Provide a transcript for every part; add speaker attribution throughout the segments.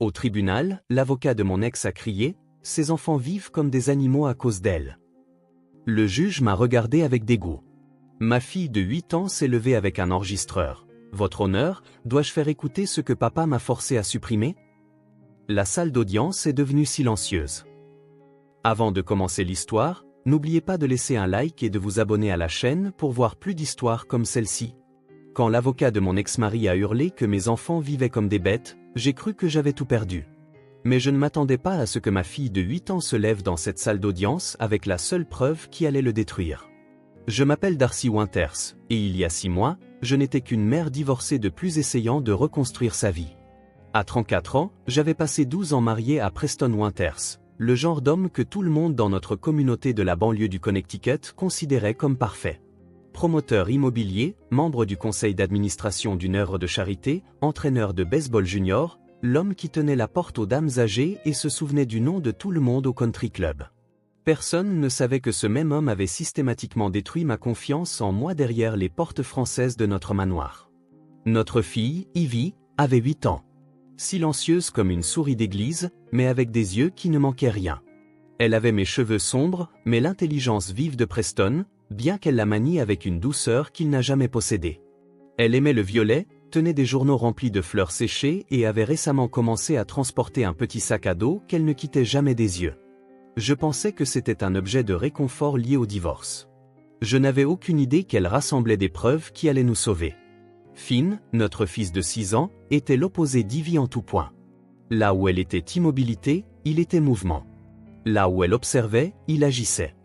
Speaker 1: Au tribunal, l'avocat de mon ex a crié « Ces enfants vivent comme des animaux à cause d'elle ». Le juge m'a regardé avec dégoût. Ma fille de 8 ans s'est levée avec un enregistreur. « Votre honneur, dois-je faire écouter ce que papa m'a forcé à supprimer ?» La salle d'audience est devenue silencieuse. Avant de commencer l'histoire, n'oubliez pas de laisser un like et de vous abonner à la chaîne pour voir plus d'histoires comme celle-ci. Quand l'avocat de mon ex-mari a hurlé que mes enfants vivaient comme des bêtes, j'ai cru que j'avais tout perdu. Mais je ne m'attendais pas à ce que ma fille de 8 ans se lève dans cette salle d'audience avec la seule preuve qui allait le détruire. Je m'appelle Darcy Winters, et il y a 6 mois, je n'étais qu'une mère divorcée de plus essayant de reconstruire sa vie. À 34 ans, j'avais passé 12 ans marié à Preston Winters, le genre d'homme que tout le monde dans notre communauté de la banlieue du Connecticut considérait comme parfait. Promoteur immobilier, membre du conseil d'administration d'une œuvre de charité, entraîneur de baseball junior, l'homme qui tenait la porte aux dames âgées et se souvenait du nom de tout le monde au country club. Personne ne savait que ce même homme avait systématiquement détruit ma confiance en moi derrière les portes françaises de notre manoir. Notre fille, Ivy, avait 8 ans. Silencieuse comme une souris d'église, mais avec des yeux qui ne manquaient rien. Elle avait mes cheveux sombres, mais l'intelligence vive de Preston, bien qu'elle la manie avec une douceur qu'il n'a jamais possédée. Elle aimait le violet, tenait des journaux remplis de fleurs séchées et avait récemment commencé à transporter un petit sac à dos qu'elle ne quittait jamais des yeux. Je pensais que c'était un objet de réconfort lié au divorce. Je n'avais aucune idée qu'elle rassemblait des preuves qui allaient nous sauver. Finn, notre fils de 6 ans, était l'opposé d'Ivy en tout point. Là où elle était immobilité, il était mouvement. Là où elle observait, il agissait.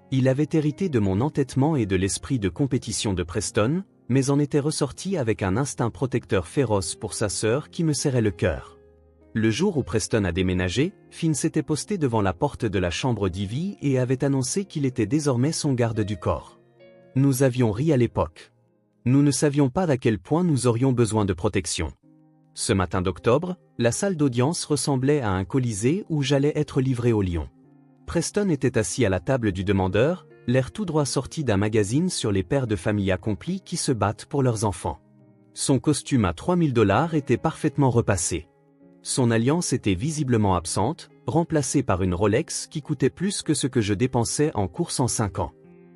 Speaker 1: Il avait hérité de mon entêtement et de l'esprit de compétition de Preston, mais en était ressorti avec un instinct protecteur féroce pour sa sœur qui me serrait le cœur. Le jour où Preston a déménagé, Finn s'était posté devant la porte de la chambre d'Ivy et avait annoncé qu'il était désormais son garde du corps. Nous avions ri à l'époque. Nous ne savions pas à quel point nous aurions besoin de protection. Ce matin d'octobre, la salle d'audience ressemblait à un colisée où j'allais être livré au lion. Preston était assis à la table du demandeur, l'air tout droit sorti d'un magazine sur les pères de famille accomplis qui se battent pour leurs enfants. Son costume à $3000 était parfaitement repassé. Son alliance était visiblement absente, remplacée par une Rolex qui coûtait plus que ce que je dépensais en course en 5 ans.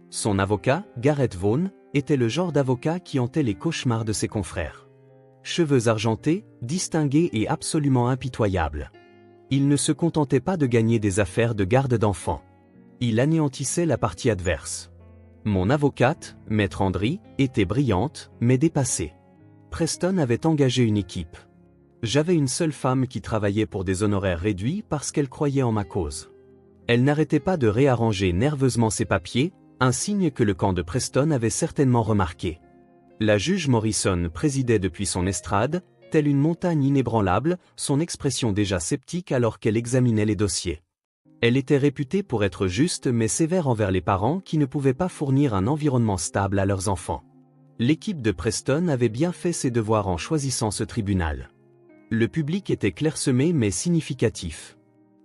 Speaker 1: Son avocat, Garrett Vaughn, était le genre d'avocat qui hantait les cauchemars de ses confrères. Cheveux argentés, distingué et absolument impitoyable. Il ne se contentait pas de gagner des affaires de garde d'enfants. Il anéantissait la partie adverse. Mon avocate, Maître Andry, était brillante, mais dépassée. Preston avait engagé une équipe. J'avais une seule femme qui travaillait pour des honoraires réduits parce qu'elle croyait en ma cause. Elle n'arrêtait pas de réarranger nerveusement ses papiers, un signe que le camp de Preston avait certainement remarqué. La juge Morrison présidait depuis son estrade, telle une montagne inébranlable, son expression déjà sceptique alors qu'elle examinait les dossiers. Elle était réputée pour être juste mais sévère envers les parents qui ne pouvaient pas fournir un environnement stable à leurs enfants. L'équipe de Preston avait bien fait ses devoirs en choisissant ce tribunal. Le public était clairsemé mais significatif.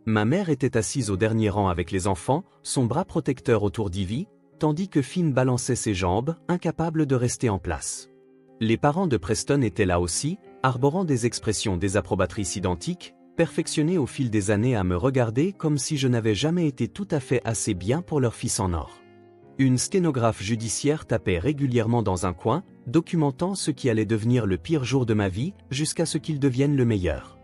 Speaker 1: Ma mère était assise au dernier rang avec les enfants, son bras protecteur autour d'Ivy, tandis que Finn balançait ses jambes, incapable de rester en place. Les parents de Preston étaient là aussi, arborant des expressions désapprobatrices identiques, perfectionnés au fil des années à me regarder comme si je n'avais jamais été tout à fait assez bien pour leur fils en or. Une sténographe judiciaire tapait régulièrement dans un coin, documentant ce qui allait devenir le pire jour de ma vie, jusqu'à ce qu'il devienne le meilleur.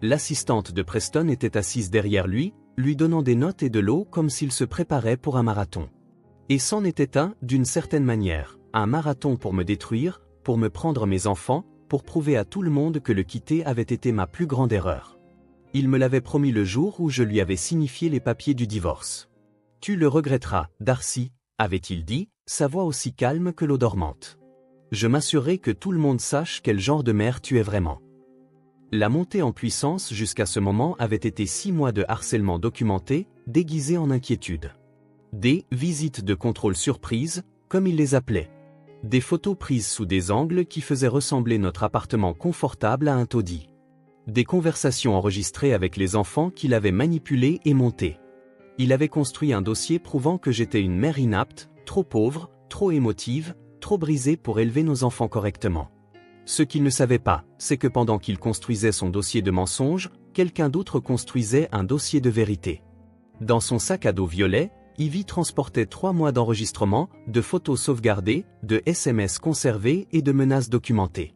Speaker 1: L'assistante de Preston était assise derrière lui donnant des notes et de l'eau comme s'il se préparait pour un marathon. Et c'en était un, d'une certaine manière, un marathon pour me détruire, pour me prendre mes enfants, pour prouver à tout le monde que le quitter avait été ma plus grande erreur. Il me l'avait promis le jour où je lui avais signifié les papiers du divorce. « Tu le regretteras, Darcy », avait-il dit, sa voix aussi calme que l'eau dormante. Je m'assurerai que tout le monde sache quel genre de mère tu es vraiment. La montée en puissance jusqu'à ce moment avait été 6 mois de harcèlement documenté, déguisé en inquiétude. Des « visites de contrôle surprise », comme il les appelait. Des photos prises sous des angles qui faisaient ressembler notre appartement confortable à un taudis. Des conversations enregistrées avec les enfants qu'il avait manipulés et montés. Il avait construit un dossier prouvant que j'étais une mère inapte, trop pauvre, trop émotive, trop brisée pour élever nos enfants correctement. Ce qu'il ne savait pas, c'est que pendant qu'il construisait son dossier de mensonges, quelqu'un d'autre construisait un dossier de vérité. Dans son sac à dos violet, Ivy transportait 3 mois d'enregistrement, de photos sauvegardées, de SMS conservés et de menaces documentées.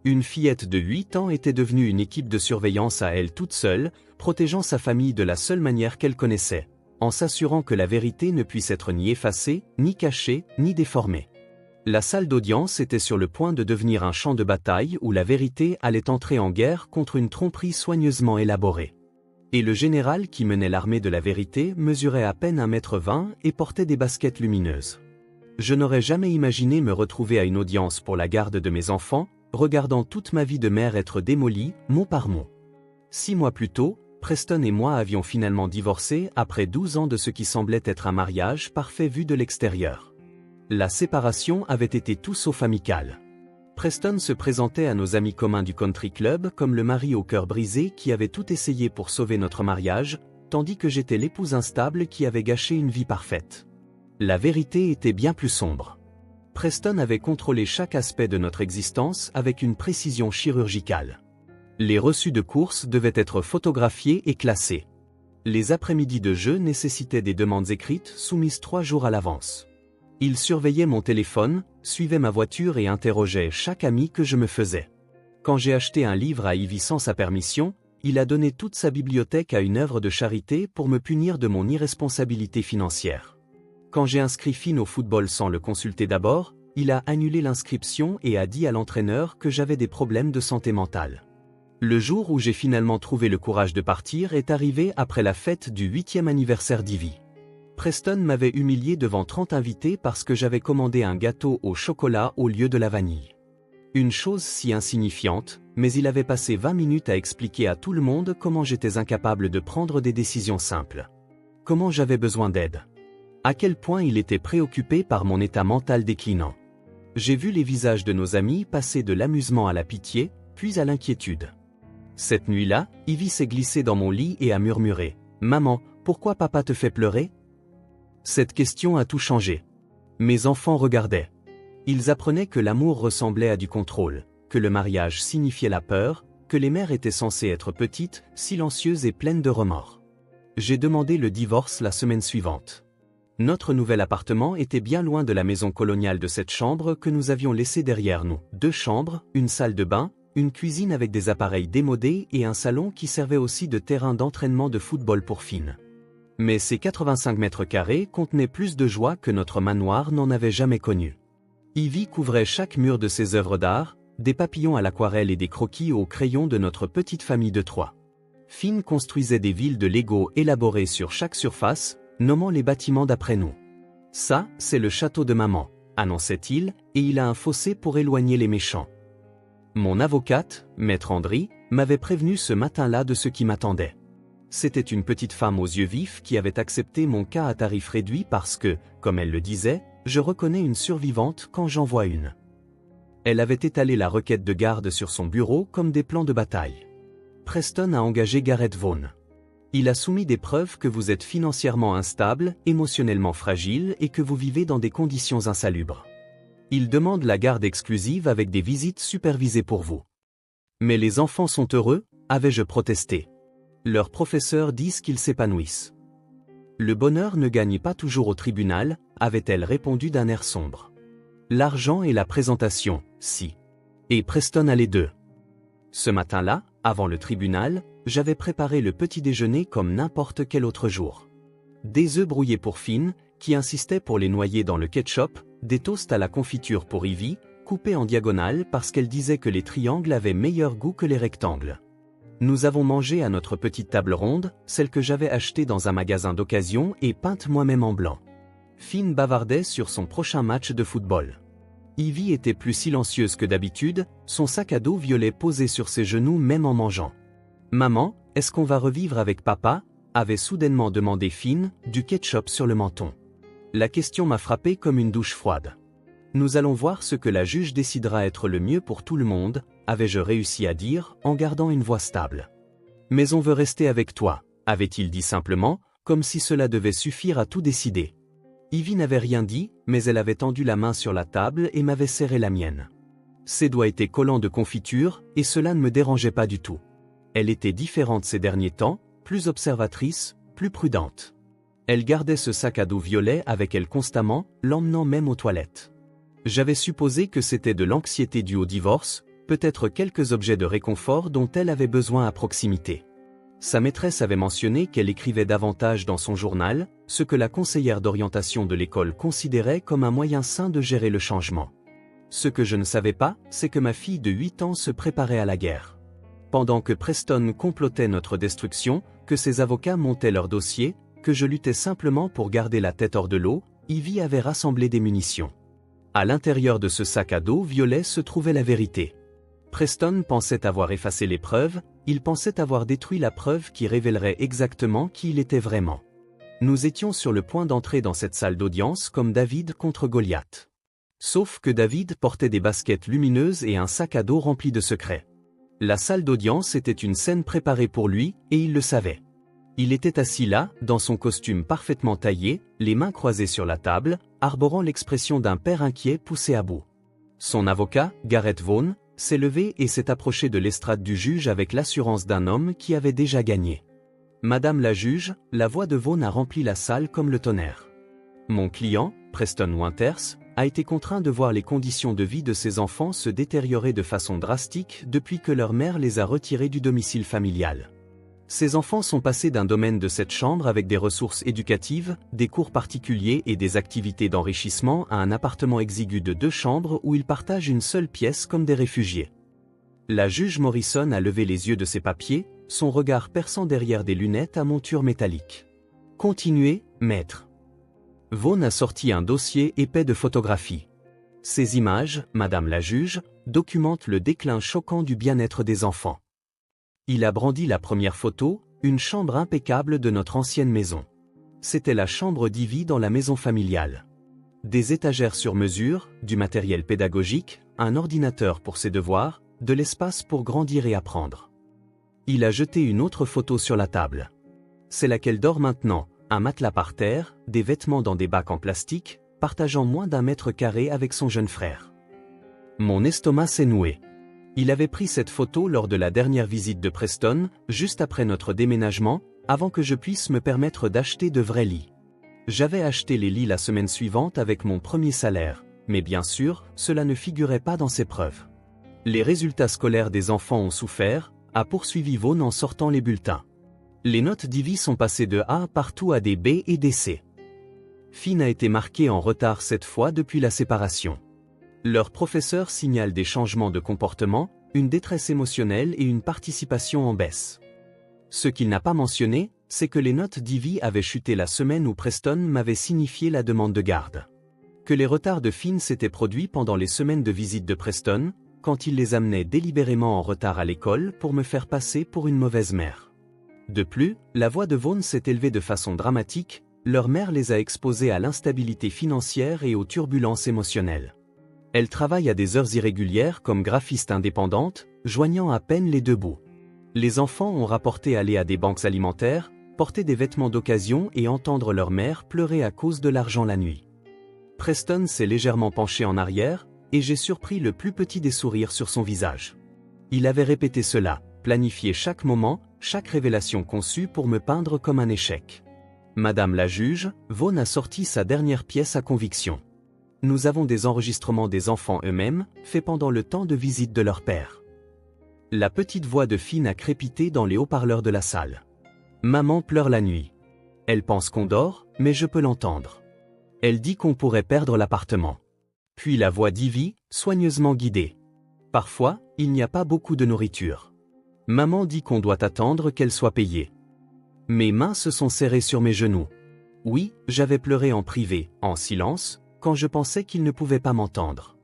Speaker 1: Une fillette de 8 ans était devenue une équipe de surveillance à elle toute seule, protégeant sa famille de la seule manière qu'elle connaissait, en s'assurant que la vérité ne puisse être ni effacée, ni cachée, ni déformée. La salle d'audience était sur le point de devenir un champ de bataille où la vérité allait entrer en guerre contre une tromperie soigneusement élaborée. Et le général qui menait l'armée de la vérité mesurait à peine 1,20 m et portait des baskets lumineuses. Je n'aurais jamais imaginé me retrouver à une audience pour la garde de mes enfants, regardant toute ma vie de mère être démolie, mot par mot. 6 mois plus tôt, Preston et moi avions finalement divorcé après 12 ans de ce qui semblait être un mariage parfait vu de l'extérieur. La séparation avait été tout sauf amicale. Preston se présentait à nos amis communs du country club comme le mari au cœur brisé qui avait tout essayé pour sauver notre mariage, tandis que j'étais l'épouse instable qui avait gâché une vie parfaite. La vérité était bien plus sombre. Preston avait contrôlé chaque aspect de notre existence avec une précision chirurgicale. Les reçus de course devaient être photographiés et classés. Les après-midi de jeu nécessitaient des demandes écrites soumises 3 jours à l'avance. Il surveillait mon téléphone, suivait ma voiture et interrogeait chaque ami que je me faisais. Quand j'ai acheté un livre à Ivy sans sa permission, il a donné toute sa bibliothèque à une œuvre de charité pour me punir de mon irresponsabilité financière. Quand j'ai inscrit Finn au football sans le consulter d'abord, il a annulé l'inscription et a dit à l'entraîneur que j'avais des problèmes de santé mentale. Le jour où j'ai finalement trouvé le courage de partir est arrivé après la fête du 8e anniversaire d'Ivy. Preston m'avait humilié devant 30 invités parce que j'avais commandé un gâteau au chocolat au lieu de la vanille. Une chose si insignifiante, mais il avait passé 20 minutes à expliquer à tout le monde comment j'étais incapable de prendre des décisions simples. Comment j'avais besoin d'aide. À quel point il était préoccupé par mon état mental déclinant. J'ai vu les visages de nos amis passer de l'amusement à la pitié, puis à l'inquiétude. Cette nuit-là, Ivy s'est glissée dans mon lit et a murmuré « Maman, pourquoi papa te fait pleurer ?» Cette question a tout changé. Mes enfants regardaient. Ils apprenaient que l'amour ressemblait à du contrôle, que le mariage signifiait la peur, que les mères étaient censées être petites, silencieuses et pleines de remords. J'ai demandé le divorce la semaine suivante. Notre nouvel appartement était bien loin de la maison coloniale de cette chambre que nous avions laissée derrière nous. 2 chambres, une salle de bain, une cuisine avec des appareils démodés et un salon qui servait aussi de terrain d'entraînement de football pour Finn. Mais ces 85 mètres carrés contenaient plus de joie que notre manoir n'en avait jamais connu. Ivy couvrait chaque mur de ses œuvres d'art, des papillons à l'aquarelle et des croquis au crayon de notre petite famille de 3. Finn construisait des villes de Lego élaborées sur chaque surface, nommant les bâtiments d'après nous. Ça, c'est le château de maman, annonçait-il, et il a un fossé pour éloigner les méchants. Mon avocate, Maître Andry, m'avait prévenu ce matin-là de ce qui m'attendait. C'était une petite femme aux yeux vifs qui avait accepté mon cas à tarif réduit parce que, comme elle le disait, je reconnais une survivante quand j'en vois une. Elle avait étalé la requête de garde sur son bureau comme des plans de bataille. Preston a engagé Gareth Vaughan. Il a soumis des preuves que vous êtes financièrement instable, émotionnellement fragile et que vous vivez dans des conditions insalubres. Il demande la garde exclusive avec des visites supervisées pour vous. Mais les enfants sont heureux, avais-je protesté. Leurs professeurs disent qu'ils s'épanouissent. Le bonheur ne gagne pas toujours au tribunal, avait-elle répondu d'un air sombre. L'argent et la présentation, si. Et Preston a les deux. Ce matin-là, avant le tribunal, j'avais préparé le petit déjeuner comme n'importe quel autre jour. Des œufs brouillés pour Finn, qui insistait pour les noyer dans le ketchup, des toasts à la confiture pour Ivy, coupés en diagonale parce qu'elle disait que les triangles avaient meilleur goût que les rectangles. Nous avons mangé à notre petite table ronde, celle que j'avais achetée dans un magasin d'occasion et peinte moi-même en blanc. Finn bavardait sur son prochain match de football. Ivy était plus silencieuse que d'habitude, son sac à dos violet posé sur ses genoux même en mangeant. « Maman, est-ce qu'on va revivre avec papa ?» avait soudainement demandé Finn, du ketchup sur le menton. La question m'a frappé comme une douche froide. Nous allons voir ce que la juge décidera être le mieux pour tout le monde, avais-je réussi à dire, en gardant une voix stable. Mais on veut rester avec toi, avait-il dit simplement, comme si cela devait suffire à tout décider. Ivy n'avait rien dit, mais elle avait tendu la main sur la table et m'avait serré la mienne. Ses doigts étaient collants de confiture, et cela ne me dérangeait pas du tout. Elle était différente ces derniers temps, plus observatrice, plus prudente. Elle gardait ce sac à dos violet avec elle constamment, l'emmenant même aux toilettes. J'avais supposé que c'était de l'anxiété due au divorce, peut-être quelques objets de réconfort dont elle avait besoin à proximité. Sa maîtresse avait mentionné qu'elle écrivait davantage dans son journal, ce que la conseillère d'orientation de l'école considérait comme un moyen sain de gérer le changement. Ce que je ne savais pas, c'est que ma fille de 8 ans se préparait à la guerre. Pendant que Preston complotait notre destruction, que ses avocats montaient leur dossier, que je luttais simplement pour garder la tête hors de l'eau, Ivy avait rassemblé des munitions. À l'intérieur de ce sac à dos violet se trouvait la vérité. Preston pensait avoir effacé les preuves, il pensait avoir détruit la preuve qui révélerait exactement qui il était vraiment. Nous étions sur le point d'entrer dans cette salle d'audience comme David contre Goliath. Sauf que David portait des baskets lumineuses et un sac à dos rempli de secrets. La salle d'audience était une scène préparée pour lui, et il le savait. Il était assis là, dans son costume parfaitement taillé, les mains croisées sur la table, arborant l'expression d'un père inquiet poussé à bout. Son avocat, Gareth Vaughan, s'est levé et s'est approché de l'estrade du juge avec l'assurance d'un homme qui avait déjà gagné. Madame la juge, la voix de Vaughan a rempli la salle comme le tonnerre. Mon client, Preston Winters, a été contraint de voir les conditions de vie de ses enfants se détériorer de façon drastique depuis que leur mère les a retirés du domicile familial. Ces enfants sont passés d'un domaine de cette chambre avec des ressources éducatives, des cours particuliers et des activités d'enrichissement à un appartement exigu de 2 chambres où ils partagent une seule pièce comme des réfugiés. La juge Morrison a levé les yeux de ses papiers, son regard perçant derrière des lunettes à monture métallique. « Continuez, maître. » Vaughan a sorti un dossier épais de photographies. Ces images, madame la juge, documentent le déclin choquant du bien-être des enfants. Il a brandi la première photo, une chambre impeccable de notre ancienne maison. C'était la chambre d'Ivy dans la maison familiale. Des étagères sur mesure, du matériel pédagogique, un ordinateur pour ses devoirs, de l'espace pour grandir et apprendre. Il a jeté une autre photo sur la table. C'est là qu'elle dort maintenant, un matelas par terre, des vêtements dans des bacs en plastique, partageant moins d'1 mètre carré avec son jeune frère. Mon estomac s'est noué. Il avait pris cette photo lors de la dernière visite de Preston, juste après notre déménagement, avant que je puisse me permettre d'acheter de vrais lits. J'avais acheté les lits la semaine suivante avec mon premier salaire, mais bien sûr, cela ne figurait pas dans ces preuves. Les résultats scolaires des enfants ont souffert, a poursuivi Vaughan en sortant les bulletins. Les notes d'Ivy sont passées de A partout à des B et des C. Finn a été marqué en retard cette fois depuis la séparation. Leur professeur signale des changements de comportement, une détresse émotionnelle et une participation en baisse. Ce qu'il n'a pas mentionné, c'est que les notes d'Ivy avaient chuté la semaine où Preston m'avait signifié la demande de garde. Que les retards de Finn s'étaient produits pendant les semaines de visite de Preston, quand il les amenait délibérément en retard à l'école pour me faire passer pour une mauvaise mère. De plus, la voix de Vaughan s'est élevée de façon dramatique, leur mère les a exposés à l'instabilité financière et aux turbulences émotionnelles. Elle travaille à des heures irrégulières comme graphiste indépendante, joignant à peine les 2 bouts. Les enfants ont rapporté aller à des banques alimentaires, porter des vêtements d'occasion et entendre leur mère pleurer à cause de l'argent la nuit. Preston s'est légèrement penché en arrière, et j'ai surpris le plus petit des sourires sur son visage. Il avait répété cela, planifié chaque moment, chaque révélation conçue pour me peindre comme un échec. Madame la juge, Vaughan a sorti sa dernière pièce à conviction. Nous avons des enregistrements des enfants eux-mêmes, faits pendant le temps de visite de leur père. La petite voix de Finn a crépité dans les haut-parleurs de la salle. Maman pleure la nuit. Elle pense qu'on dort, mais je peux l'entendre. Elle dit qu'on pourrait perdre l'appartement. Puis la voix d'Ivy, soigneusement guidée. Parfois, il n'y a pas beaucoup de nourriture. Maman dit qu'on doit attendre qu'elle soit payée. Mes mains se sont serrées sur mes genoux. Oui, j'avais pleuré en privé, en silence, quand je pensais qu'il ne pouvait pas m'entendre.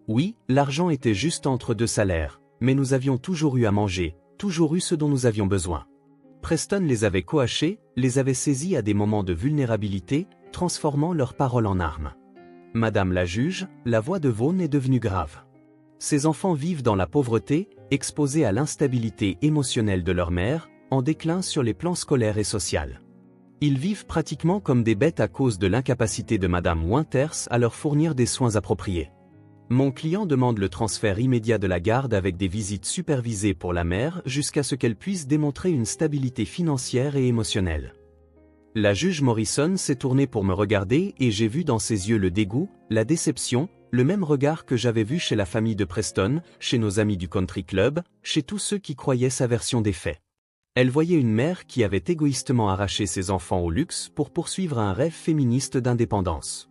Speaker 1: Oui, l'argent était juste entre 2 salaires, mais nous avions toujours eu à manger, toujours eu ce dont nous avions besoin. Preston les avait coachés, les avait saisis à des moments de vulnérabilité, transformant leurs paroles en armes. Madame la juge, la voix de Vaughan est devenue grave. Ces enfants vivent dans la pauvreté, exposés à l'instabilité émotionnelle de leur mère, en déclin sur les plans scolaires et sociaux. Ils vivent pratiquement comme des bêtes à cause de l'incapacité de Madame Winters à leur fournir des soins appropriés. Mon client demande le transfert immédiat de la garde avec des visites supervisées pour la mère jusqu'à ce qu'elle puisse démontrer une stabilité financière et émotionnelle. La juge Morrison s'est tournée pour me regarder et j'ai vu dans ses yeux le dégoût, la déception, le même regard que j'avais vu chez la famille de Preston, chez nos amis du country club, chez tous ceux qui croyaient sa version des faits. Elle voyait une mère qui avait égoïstement arraché ses enfants au luxe pour poursuivre un rêve féministe d'indépendance.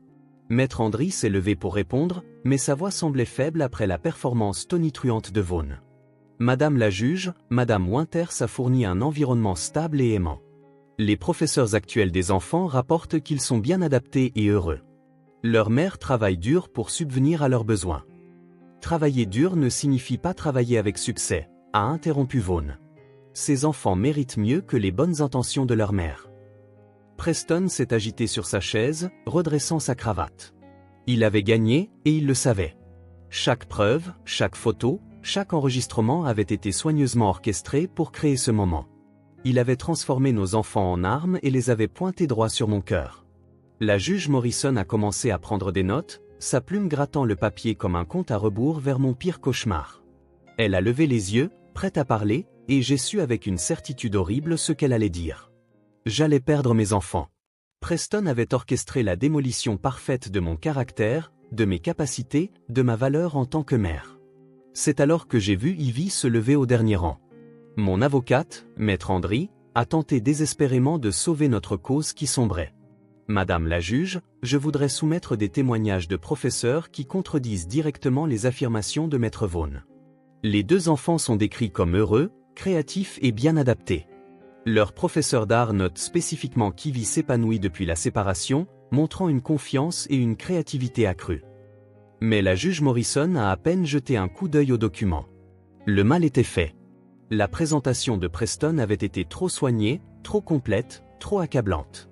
Speaker 1: Maître Andry s'est levé pour répondre, mais sa voix semblait faible après la performance tonitruante de Vaughn. Madame la juge, Madame Winters a fourni un environnement stable et aimant. Les professeurs actuels des enfants rapportent qu'ils sont bien adaptés et heureux. Leur mère travaille dur pour subvenir à leurs besoins. Travailler dur ne signifie pas travailler avec succès, a interrompu Vaughn. Ces enfants méritent mieux que les bonnes intentions de leur mère. Preston s'est agité sur sa chaise, redressant sa cravate. Il avait gagné, et il le savait. Chaque preuve, chaque photo, chaque enregistrement avait été soigneusement orchestré pour créer ce moment. Il avait transformé nos enfants en armes et les avait pointés droit sur mon cœur. La juge Morrison a commencé à prendre des notes, sa plume grattant le papier comme un compte à rebours vers mon pire cauchemar. Elle a levé les yeux, prête à parler, et j'ai su avec une certitude horrible ce qu'elle allait dire. J'allais perdre mes enfants. Preston avait orchestré la démolition parfaite de mon caractère, de mes capacités, de ma valeur en tant que mère. C'est alors que j'ai vu Ivy se lever au dernier rang. Mon avocate, Maître Andry, a tenté désespérément de sauver notre cause qui sombrait. Madame la juge, je voudrais soumettre des témoignages de professeurs qui contredisent directement les affirmations de Maître Vaughn. Les deux enfants sont décrits comme heureux, créatifs et bien adaptés. Leur professeur d'art note spécifiquement qu'Ivy s'épanouit depuis la séparation, montrant une confiance et une créativité accrues. Mais la juge Morrison a à peine jeté un coup d'œil aux documents. Le mal était fait. La présentation de Preston avait été trop soignée, trop complète, trop accablante.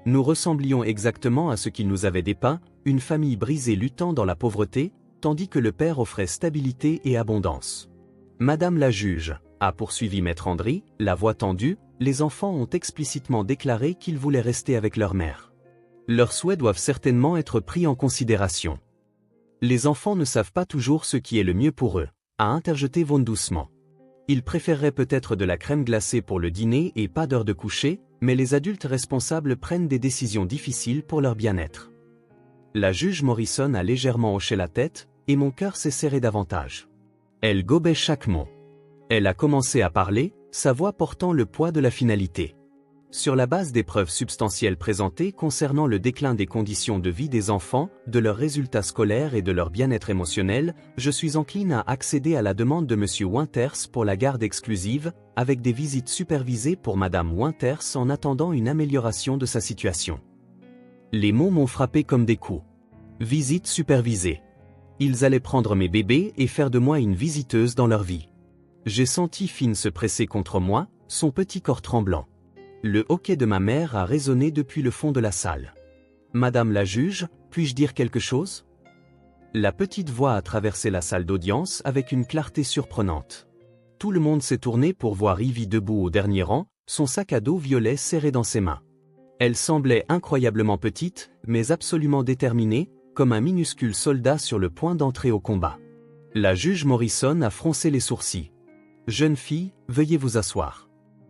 Speaker 1: Nous ressemblions exactement à ce qu'il nous avait dépeint, une famille brisée luttant dans la pauvreté, tandis que le père offrait stabilité et abondance. Madame la juge, a poursuivi Maître Andry, la voix tendue, les enfants ont explicitement déclaré qu'ils voulaient rester avec leur mère. Leurs souhaits doivent certainement être pris en considération. Les enfants ne savent pas toujours ce qui est le mieux pour eux, a interjeté Vaughn doucement. Ils préféreraient peut-être de la crème glacée pour le dîner et pas d'heure de coucher, mais les adultes responsables prennent des décisions difficiles pour leur bien-être. La juge Morrison a légèrement hoché la tête, et mon cœur s'est serré davantage. Elle gobait chaque mot. Elle a commencé à parler, sa voix portant le poids de la finalité. Sur la base des preuves substantielles présentées concernant le déclin des conditions de vie des enfants, de leurs résultats scolaires et de leur bien-être émotionnel, je suis encline à accéder à la demande de M. Winters pour la garde exclusive, avec des visites supervisées pour Mme Winters en attendant une amélioration de sa situation. Les mots m'ont frappé comme des coups. Visite supervisée. Ils allaient prendre mes bébés et faire de moi une visiteuse dans leur vie. J'ai senti Finn se presser contre moi, son petit corps tremblant. Le hoquet de ma mère a résonné depuis le fond de la salle. Madame la juge, puis-je dire quelque chose ? La petite voix a traversé la salle d'audience avec une clarté surprenante. Tout le monde s'est tourné pour voir Ivy debout au dernier rang, son sac à dos violet serré dans ses mains. Elle semblait incroyablement petite, mais absolument déterminée, comme un minuscule soldat sur le point d'entrer au combat. La juge Morrison a froncé les sourcils. « Jeune fille, veuillez vous asseoir.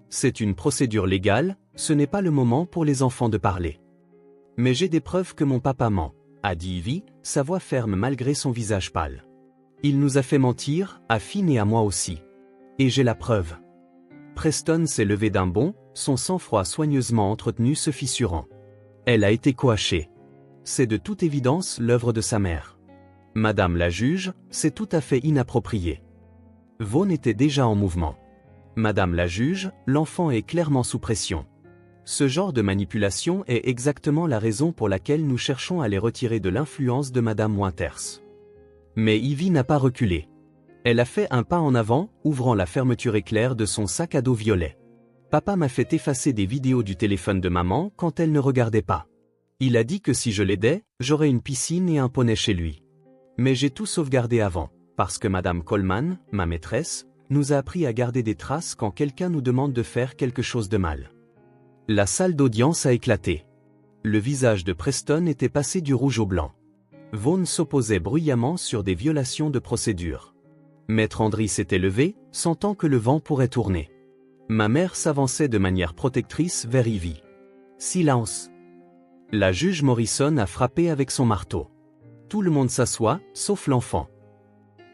Speaker 1: C'est une procédure légale, ce n'est pas le moment pour les enfants de parler. Mais j'ai des preuves que mon papa ment, a dit Ivy, sa voix ferme malgré son visage pâle. Il nous a fait mentir, à Finn et à moi aussi. Et j'ai la preuve. Preston s'est levé d'un bond, son sang-froid soigneusement entretenu se fissurant. Elle a été coachée. C'est de toute évidence l'œuvre de sa mère. Madame la juge, c'est tout à fait inapproprié. Vaughn était déjà en mouvement. Madame la juge, l'enfant est clairement sous pression. Ce genre de manipulation est exactement la raison pour laquelle nous cherchons à les retirer de l'influence de Madame Winters. Mais Ivy n'a pas reculé. Elle a fait un pas en avant, ouvrant la fermeture éclair de son sac à dos violet. Papa m'a fait effacer des vidéos du téléphone de maman quand elle ne regardait pas. Il a dit que si je l'aidais, j'aurais une piscine et un poney chez lui. Mais j'ai tout sauvegardé avant, parce que Madame Coleman, ma maîtresse, nous a appris à garder des traces quand quelqu'un nous demande de faire quelque chose de mal. La salle d'audience a éclaté. Le visage de Preston était passé du rouge au blanc. Vaughn s'opposait bruyamment sur des violations de procédure. Maître Andry s'était levé, sentant que le vent pourrait tourner. Ma mère s'avançait de manière protectrice vers Ivy. Silence. La juge Morrison a frappé avec son marteau. Tout le monde s'assoit, sauf l'enfant.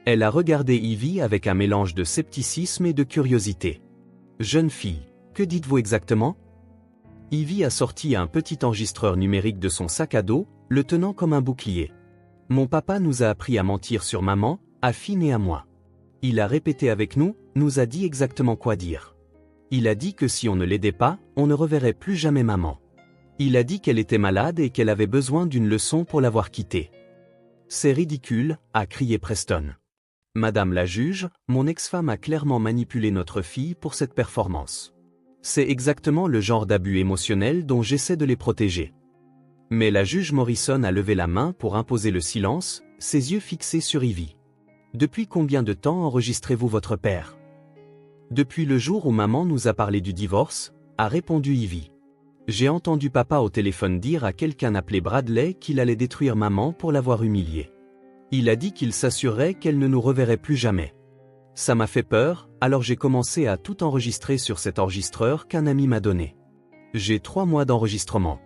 Speaker 1: Elle a regardé Ivy avec un mélange de scepticisme et de curiosité. Jeune fille, que dites-vous exactement? Ivy a sorti un petit enregistreur numérique de son sac à dos, le tenant comme un bouclier. Mon papa nous a appris à mentir sur maman, à Finn et à moi. Il a répété avec nous, nous a dit exactement quoi dire. Il a dit que si on ne l'aidait pas, on ne reverrait plus jamais maman. Il a dit qu'elle était malade et qu'elle avait besoin d'une leçon pour l'avoir quittée. C'est ridicule, a crié Preston. Madame la juge, mon ex-femme a clairement manipulé notre fille pour cette performance. C'est exactement le genre d'abus émotionnel dont j'essaie de les protéger. Mais la juge Morrison a levé la main pour imposer le silence, ses yeux fixés sur Ivy. Depuis combien de temps enregistrez-vous votre père? Depuis le jour où maman nous a parlé du divorce, a répondu Ivy. J'ai entendu papa au téléphone dire à quelqu'un appelé Bradley qu'il allait détruire maman pour l'avoir humiliée. Il a dit qu'il s'assurerait qu'elle ne nous reverrait plus jamais. Ça m'a fait peur, alors j'ai commencé à tout enregistrer sur cet enregistreur qu'un ami m'a donné. J'ai 3 mois d'enregistrement.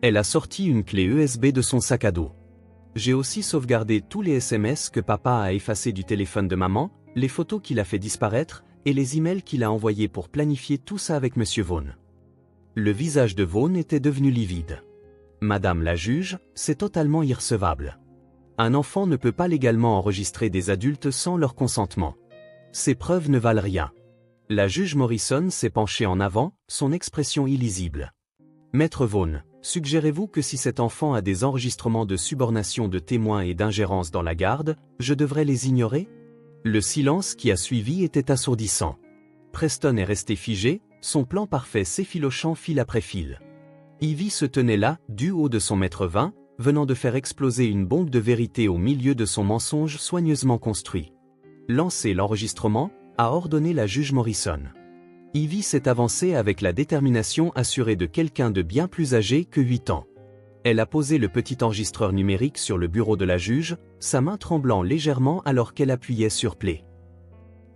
Speaker 1: Elle a sorti une clé USB de son sac à dos. J'ai aussi sauvegardé tous les SMS que papa a effacés du téléphone de maman, les photos qu'il a fait disparaître, et les emails qu'il a envoyés pour planifier tout ça avec Monsieur Vaughn. Le visage de Vaughn était devenu livide. Madame la juge, c'est totalement irrecevable. Un enfant ne peut pas légalement enregistrer des adultes sans leur consentement. Ces preuves ne valent rien. La juge Morrison s'est penchée en avant, son expression illisible. Maître Vaughn, suggérez-vous que si cet enfant a des enregistrements de subornation de témoins et d'ingérence dans la garde, je devrais les ignorer? Le silence qui a suivi était assourdissant. Preston est resté figé, son plan parfait s'effilochant fil après fil. Ivy se tenait là, du haut de son mètre 20, venant de faire exploser une bombe de vérité au milieu de son mensonge soigneusement construit. Lancez l'enregistrement, a ordonné la juge Morrison. Ivy s'est avancée avec la détermination assurée de quelqu'un de bien plus âgé que 8 ans. Elle a posé le petit enregistreur numérique sur le bureau de la juge, sa main tremblant légèrement alors qu'elle appuyait sur play.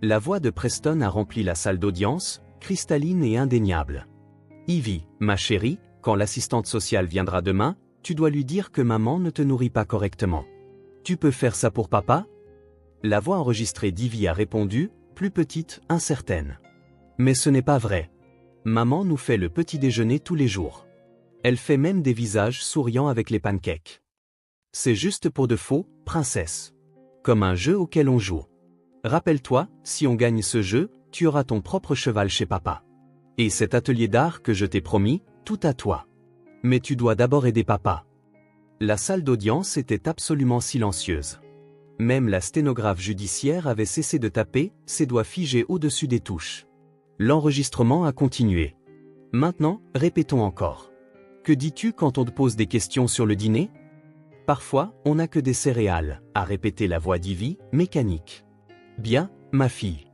Speaker 1: La voix de Preston a rempli la salle d'audience, cristalline et indéniable. Ivy, ma chérie, quand l'assistante sociale viendra demain, tu dois lui dire que maman ne te nourrit pas correctement. Tu peux faire ça pour papa? La voix enregistrée d'Ivy a répondu, plus petite, incertaine. Mais ce n'est pas vrai. Maman nous fait le petit déjeuner tous les jours. Elle fait même des visages souriants avec les pancakes. C'est juste pour de faux, princesse. Comme un jeu auquel on joue. Rappelle-toi, si on gagne ce jeu, tu auras ton propre cheval chez papa. Et cet atelier d'art que je t'ai promis, tout à toi. Mais tu dois d'abord aider papa. La salle d'audience était absolument silencieuse. Même la sténographe judiciaire avait cessé de taper, ses doigts figés au-dessus des touches. L'enregistrement a continué. Maintenant, répétons encore. Que dis-tu quand on te pose des questions sur le dîner? Parfois, on n'a que des céréales, a répété la voix d'Ivy, mécanique. Bien, ma fille.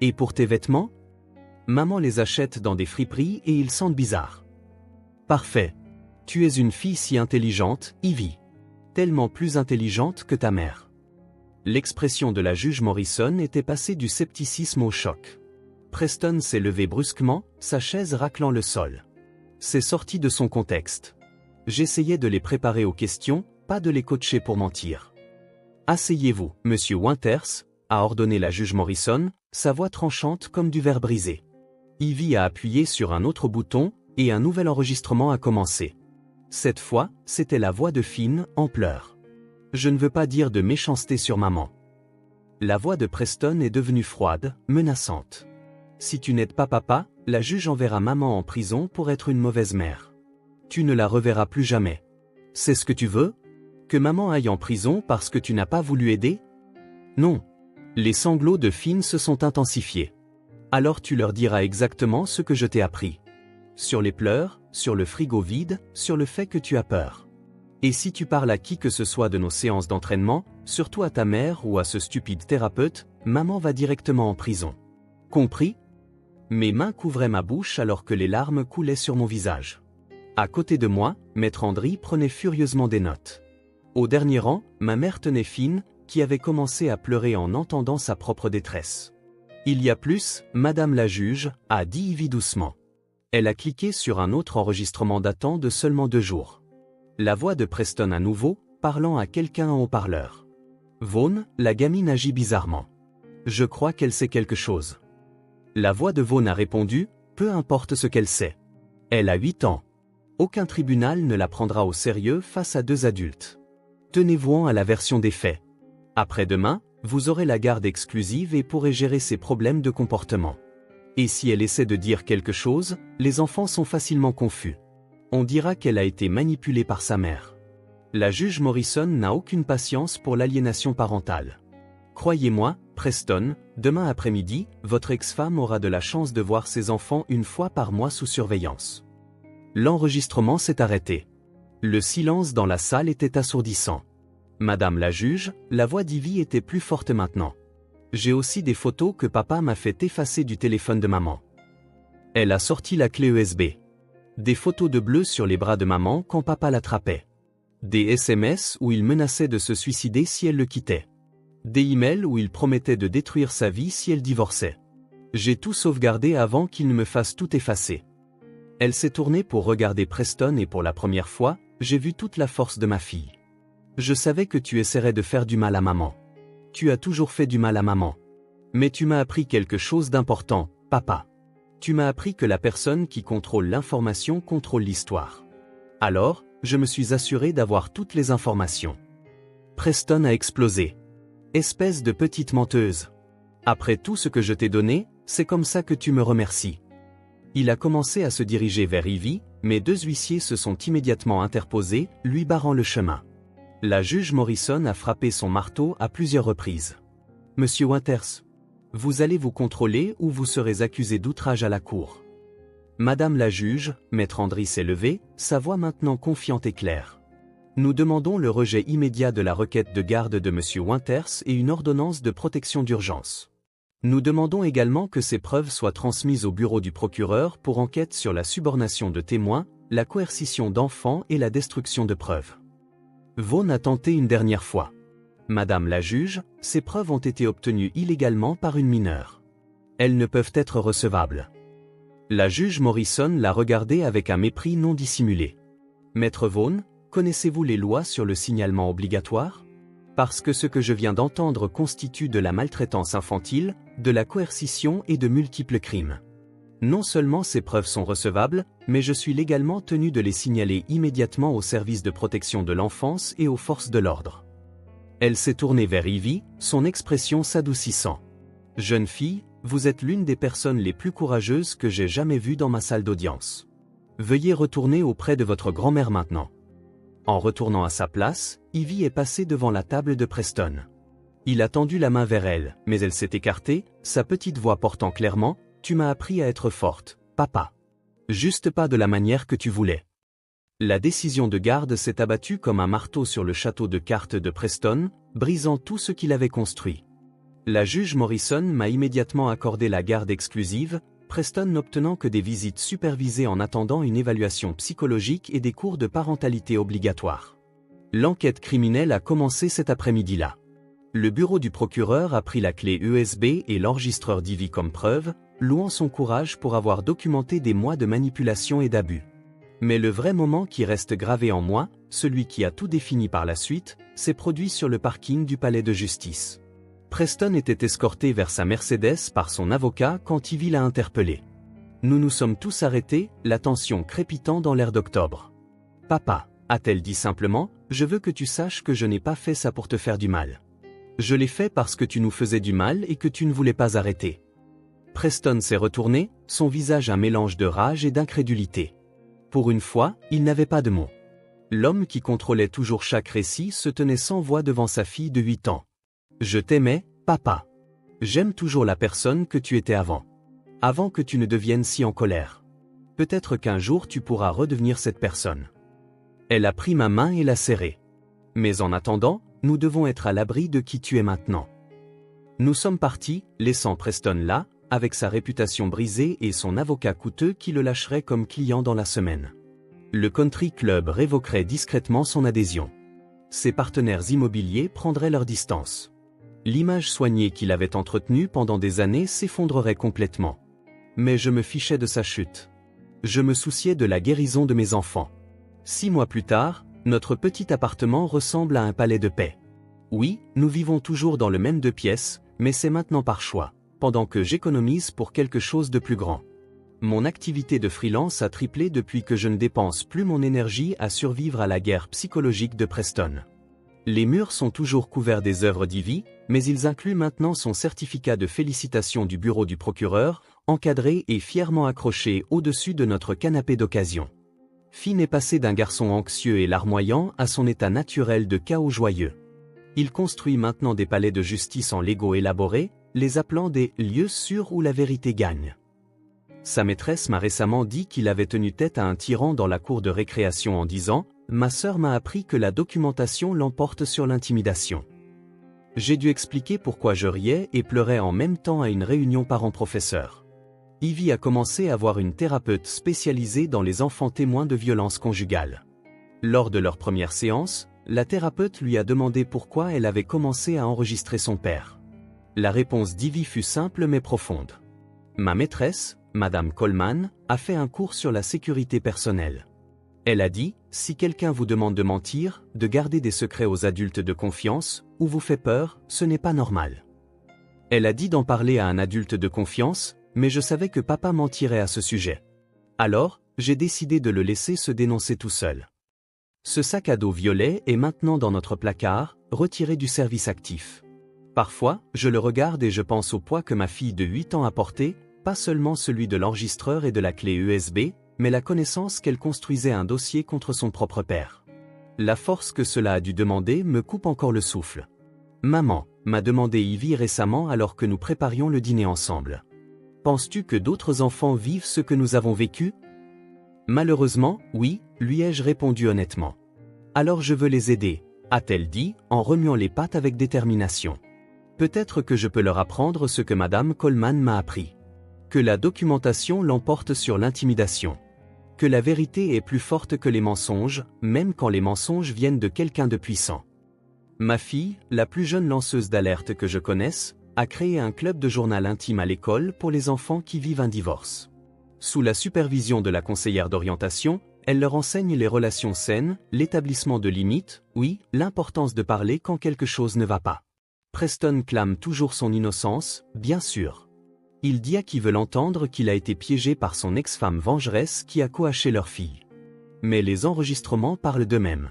Speaker 1: Et pour tes vêtements? Maman les achète dans des friperies et ils sentent bizarre. Parfait. Tu es une fille si intelligente, Ivy. Tellement plus intelligente que ta mère. L'expression de la juge Morrison était passée du scepticisme au choc. Preston s'est levé brusquement, sa chaise raclant le sol. C'est sorti de son contexte. J'essayais de les préparer aux questions, pas de les coacher pour mentir. Asseyez-vous, monsieur Winters, a ordonné la juge Morrison, sa voix tranchante comme du verre brisé. Ivy a appuyé sur un autre bouton, et un nouvel enregistrement a commencé. Cette fois, c'était la voix de Finn, en pleurs. Je ne veux pas dire de méchanceté sur maman. La voix de Preston est devenue froide, menaçante. Si tu n'aides pas papa, la juge enverra maman en prison pour être une mauvaise mère. Tu ne la reverras plus jamais. C'est ce que tu veux? Que maman aille en prison parce que tu n'as pas voulu aider? Non. Les sanglots de Finn se sont intensifiés. Alors tu leur diras exactement ce que je t'ai appris. Sur les pleurs, sur le frigo vide, sur le fait que tu as peur. Et si tu parles à qui que ce soit de nos séances d'entraînement, surtout à ta mère ou à ce stupide thérapeute, maman va directement en prison. Compris? Mes mains couvraient ma bouche alors que les larmes coulaient sur mon visage. À côté de moi, Maître Andry prenait furieusement des notes. Au dernier rang, ma mère tenait Finn, qui avait commencé à pleurer en entendant sa propre détresse. Il y a plus, Madame la juge, a dit Ivy doucement. Elle a cliqué sur un autre enregistrement datant de seulement 2 jours. La voix de Preston à nouveau, parlant à quelqu'un en haut-parleur. Vaughn, la gamine agit bizarrement. Je crois qu'elle sait quelque chose. La voix de Vaughn a répondu, peu importe ce qu'elle sait. Elle a 8 ans. Aucun tribunal ne la prendra au sérieux face à 2 adultes. Tenez-vous à la version des faits. Après-demain, vous aurez la garde exclusive et pourrez gérer ses problèmes de comportement. Et si elle essaie de dire quelque chose, les enfants sont facilement confus. On dira qu'elle a été manipulée par sa mère. La juge Morrison n'a aucune patience pour l'aliénation parentale. Croyez-moi, Preston, demain après-midi, votre ex-femme aura de la chance de voir ses enfants 1 fois par mois sous surveillance. L'enregistrement s'est arrêté. Le silence dans la salle était assourdissant. Madame la juge, la voix d'Ivy était plus forte maintenant. J'ai aussi des photos que papa m'a fait effacer du téléphone de maman. Elle a sorti la clé USB. Des photos de bleu sur les bras de maman quand papa l'attrapait. Des SMS où il menaçait de se suicider si elle le quittait. Des emails où il promettait de détruire sa vie si elle divorçait. J'ai tout sauvegardé avant qu'il ne me fasse tout effacer. Elle s'est tournée pour regarder Preston et pour la première fois, j'ai vu toute la force de ma fille. Je savais que tu essaierais de faire du mal à maman. Tu as toujours fait du mal à maman. Mais tu m'as appris quelque chose d'important, papa. Tu m'as appris que la personne qui contrôle l'information contrôle l'histoire. Alors, je me suis assuré d'avoir toutes les informations. Preston a explosé. Espèce de petite menteuse. Après tout ce que je t'ai donné, c'est comme ça que tu me remercies. Il a commencé à se diriger vers Ivy, mais 2 huissiers se sont immédiatement interposés, lui barrant le chemin. La juge Morrison a frappé son marteau à plusieurs reprises. Monsieur Winters, vous allez vous contrôler ou vous serez accusé d'outrage à la cour. Madame la juge, maître Andry s'est levé, sa voix maintenant confiante et claire. Nous demandons le rejet immédiat de la requête de garde de Monsieur Winters et une ordonnance de protection d'urgence. Nous demandons également que ces preuves soient transmises au bureau du procureur pour enquête sur la subornation de témoins, la coercition d'enfants et la destruction de preuves. Vaughn a tenté une dernière fois. Madame la juge, ces preuves ont été obtenues illégalement par une mineure. Elles ne peuvent être recevables. La juge Morrison l'a regardé avec un mépris non dissimulé. Maître Vaughn, connaissez-vous les lois sur le signalement obligatoire? Parce que ce que je viens d'entendre constitue de la maltraitance infantile, de la coercition et de multiples crimes. Non seulement ces preuves sont recevables, mais je suis légalement tenu de les signaler immédiatement au service de protection de l'enfance et aux forces de l'ordre. Elle s'est tournée vers Ivy, son expression s'adoucissant. Jeune fille, vous êtes l'une des personnes les plus courageuses que j'ai jamais vues dans ma salle d'audience. Veuillez retourner auprès de votre grand-mère maintenant. En retournant à sa place, Ivy est passée devant la table de Preston. Il a tendu la main vers elle, mais elle s'est écartée, sa petite voix portant clairement « Tu m'as appris à être forte, papa. Juste pas de la manière que tu voulais. » La décision de garde s'est abattue comme un marteau sur le château de cartes de Preston, brisant tout ce qu'il avait construit. La juge Morrison m'a immédiatement accordé la garde exclusive, Preston n'obtenant que des visites supervisées en attendant une évaluation psychologique et des cours de parentalité obligatoires. L'enquête criminelle a commencé cet après-midi-là. Le bureau du procureur a pris la clé USB et l'enregistreur d'Ivy comme preuve, louant son courage pour avoir documenté des mois de manipulation et d'abus. Mais le vrai moment qui reste gravé en moi, celui qui a tout défini par la suite, s'est produit sur le parking du palais de justice. Preston était escorté vers sa Mercedes par son avocat quand Ivy l'a interpellé. Nous nous sommes tous arrêtés, la tension crépitant dans l'air d'octobre. « Papa », a-t-elle dit simplement, « je veux que tu saches que je n'ai pas fait ça pour te faire du mal. Je l'ai fait parce que tu nous faisais du mal et que tu ne voulais pas arrêter. » Preston s'est retourné, son visage un mélange de rage et d'incrédulité. Pour une fois, il n'avait pas de mots. L'homme qui contrôlait toujours chaque récit se tenait sans voix devant sa fille de 8 ans. « Je t'aimais, papa. J'aime toujours la personne que tu étais avant. Avant que tu ne deviennes si en colère. Peut-être qu'un jour tu pourras redevenir cette personne. » Elle a pris ma main et l'a serrée. « Mais en attendant, nous devons être à l'abri de qui tu es maintenant. » Nous sommes partis, laissant Preston là, avec sa réputation brisée et son avocat coûteux qui le lâcherait comme client dans la semaine. Le country club révoquerait discrètement son adhésion. ses partenaires immobiliers prendraient leur distance. L'image soignée qu'il avait entretenue pendant des années s'effondrerait complètement. Mais je me fichais de sa chute. Je me souciais de la guérison de mes enfants. 6 mois plus tard, notre petit appartement ressemble à un palais de paix. Oui, nous vivons toujours dans le même 2 pièces, mais c'est maintenant par choix, pendant que j'économise pour quelque chose de plus grand. Mon activité de freelance a triplé depuis que je ne dépense plus mon énergie à survivre à la guerre psychologique de Preston. Les murs sont toujours couverts des œuvres d'Ivy, mais ils incluent maintenant son certificat de félicitations du bureau du procureur, encadré et fièrement accroché au-dessus de notre canapé d'occasion. Finn est passé d'un garçon anxieux et larmoyant à son état naturel de chaos joyeux. Il construit maintenant des palais de justice en Lego élaborés, les appelant des « lieux sûrs où la vérité gagne ». Sa maîtresse m'a récemment dit qu'il avait tenu tête à un tyran dans la cour de récréation en disant « Ma sœur m'a appris que la documentation l'emporte sur l'intimidation ». J'ai dû expliquer pourquoi je riais et pleurais en même temps à une réunion parents-professeurs. Ivy a commencé à voir une thérapeute spécialisée dans les enfants témoins de violences conjugales. Lors de leur première séance, la thérapeute lui a demandé pourquoi elle avait commencé à enregistrer son père. La réponse d'Ivy fut simple mais profonde. Ma maîtresse, Madame Coleman, a fait un cours sur la sécurité personnelle. Elle a dit, si quelqu'un vous demande de mentir, de garder des secrets aux adultes de confiance, ou vous fait peur, ce n'est pas normal. Elle a dit d'en parler à un adulte de confiance, mais je savais que papa mentirait à ce sujet. Alors, j'ai décidé de le laisser se dénoncer tout seul. Ce sac à dos violet est maintenant dans notre placard, retiré du service actif. Parfois, je le regarde et je pense au poids que ma fille de 8 ans a porté, pas seulement celui de l'enregistreur et de la clé USB, mais la connaissance qu'elle construisait un dossier contre son propre père. La force que cela a dû demander me coupe encore le souffle. Maman, m'a demandé Ivy récemment alors que nous préparions le dîner ensemble. Penses-tu que d'autres enfants vivent ce que nous avons vécu? Malheureusement, oui, lui ai-je répondu honnêtement. Alors je veux les aider, a-t-elle dit, en remuant les pattes avec détermination. Peut-être que je peux leur apprendre ce que Madame Coleman m'a appris. Que la documentation l'emporte sur l'intimidation. Que la vérité est plus forte que les mensonges, même quand les mensonges viennent de quelqu'un de puissant. Ma fille, la plus jeune lanceuse d'alerte que je connaisse, a créé un club de journal intime à l'école pour les enfants qui vivent un divorce. Sous la supervision de la conseillère d'orientation, elle leur enseigne les relations saines, l'établissement de limites, oui, l'importance de parler quand quelque chose ne va pas. Preston clame toujours son innocence, bien sûr. Il dit à qui veut l'entendre qu'il a été piégé par son ex-femme vengeresse qui a coaché leur fille. Mais les enregistrements parlent d'eux-mêmes.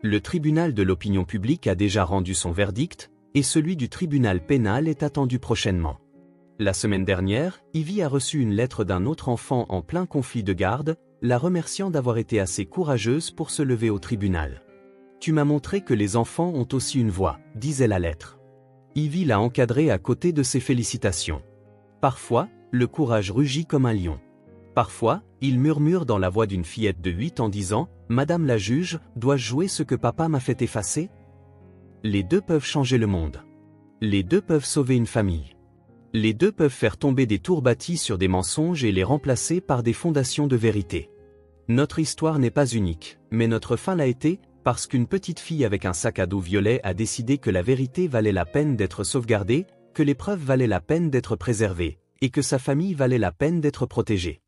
Speaker 1: Le tribunal de l'opinion publique a déjà rendu son verdict, et celui du tribunal pénal est attendu prochainement. La semaine dernière, Ivy a reçu une lettre d'un autre enfant en plein conflit de garde, la remerciant d'avoir été assez courageuse pour se lever au tribunal. « Tu m'as montré que les enfants ont aussi une voix », disait la lettre. Ivy l'a encadré à côté de ses félicitations. Parfois, le courage rugit comme un lion. Parfois, il murmure dans la voix d'une fillette de 8 ans disant « Madame la juge, dois-je jouer ce que papa m'a fait effacer ?» Les deux peuvent changer le monde. Les deux peuvent sauver une famille. Les deux peuvent faire tomber des tours bâties sur des mensonges et les remplacer par des fondations de vérité. Notre histoire n'est pas unique, mais notre fin l'a été, parce qu'une petite fille avec un sac à dos violet a décidé que la vérité valait la peine d'être sauvegardée, que les preuves valaient la peine d'être préservées, et que sa famille valait la peine d'être protégée.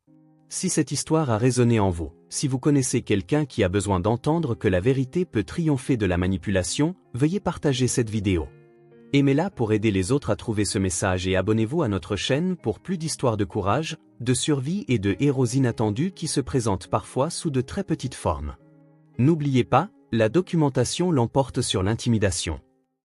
Speaker 1: Si cette histoire a résonné en vous, si vous connaissez quelqu'un qui a besoin d'entendre que la vérité peut triompher de la manipulation, veuillez partager cette vidéo. Aimez-la pour aider les autres à trouver ce message et abonnez-vous à notre chaîne pour plus d'histoires de courage, de survie et de héros inattendus qui se présentent parfois sous de très petites formes. N'oubliez pas, la documentation l'emporte sur l'intimidation.